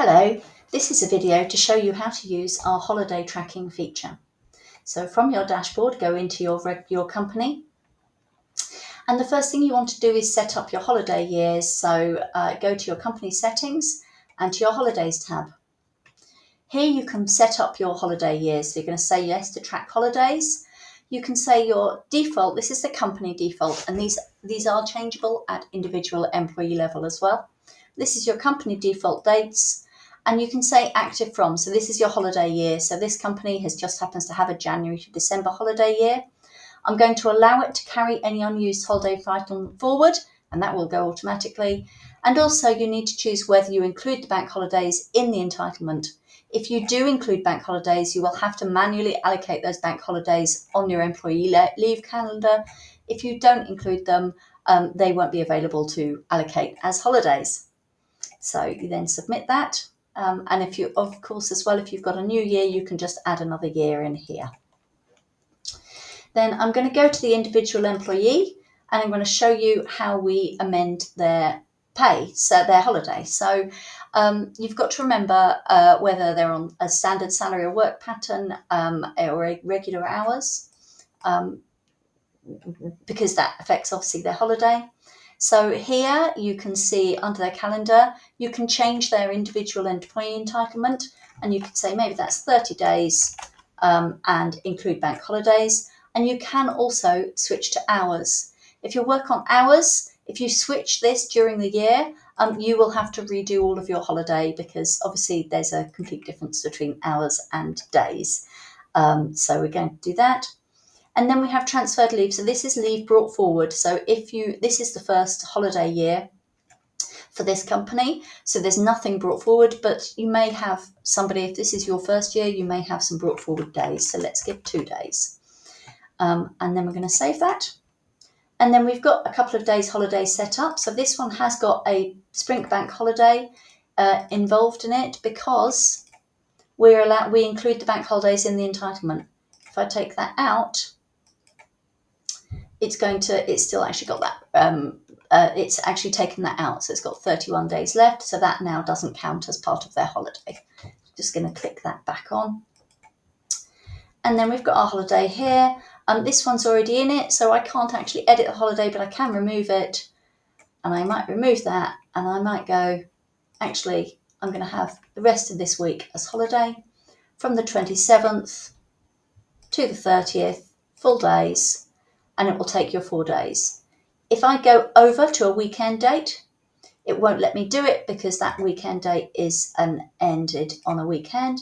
Hello, this is a video to show you how to use our holiday tracking feature. So from your dashboard, go into your company, and the first thing you want to do is set up your holiday years. So go to your company settings and to your holidays tab. Here you can set up your holiday years. So you're going to say yes to track holidays. You can say your default, this is the company default, and these are changeable at individual employee level as well. This is your company default dates, and you can say active from. So this is your holiday year. So this company just happens to have a January to December holiday year. I'm going to allow it to carry any unused holiday entitlement forward, and that will go automatically. And also you need to choose whether you include the bank holidays in the entitlement. If you do include bank holidays, you will have to manually allocate those bank holidays on your employee leave calendar. If you don't include them, they won't be available to allocate as holidays. So you then submit that. And if you, of course, as well, if you've got a new year, you can just add another year in here. Then I'm going to go to the individual employee, and I'm going to show you how we amend their pay, so their holiday. So you've got to remember whether they're on a standard salary or work pattern or regular hours, because that affects obviously their holiday. So here you can see under their calendar, you can change their individual employee entitlement, and you can say maybe that's 30 days and include bank holidays. And you can also switch to hours. If you work on hours, if you switch this during the year, you will have to redo all of your holiday, because obviously there's a complete difference between hours and days. So we're going to do that. And then we have transferred leave. So this is leave brought forward. So this is the first holiday year for this company, so there's nothing brought forward, but you may have somebody, if this is your first year, you may have some brought forward days. So let's give 2 days. And then we're going to save that. And then we've got a couple of days holiday set up. So this one has got a Spring Bank holiday involved in it, because we include the bank holidays in the entitlement. If I take that out, it's still actually got that. It's actually taken that out. So it's got 31 days left. So that now doesn't count as part of their holiday. Just going to click that back on. And then we've got our holiday here. This one's already in it, so I can't actually edit the holiday, but I can remove it. And I might remove that, and I might go, actually, I'm going to have the rest of this week as holiday from the 27th to the 30th, full days, and it will take your 4 days. If I go over to a weekend date, it won't let me do it, because that weekend date is ended on a weekend.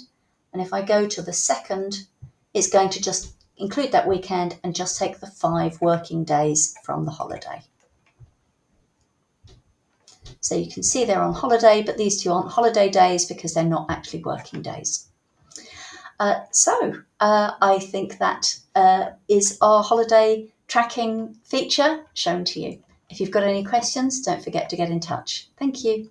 And if I go to the 2nd, it's going to just include that weekend and just take the 5 working days from the holiday. So you can see they're on holiday, but these two aren't holiday days because they're not actually working days. I think that is our holiday tracking feature shown to you. If you've got any questions, don't forget to get in touch. Thank you.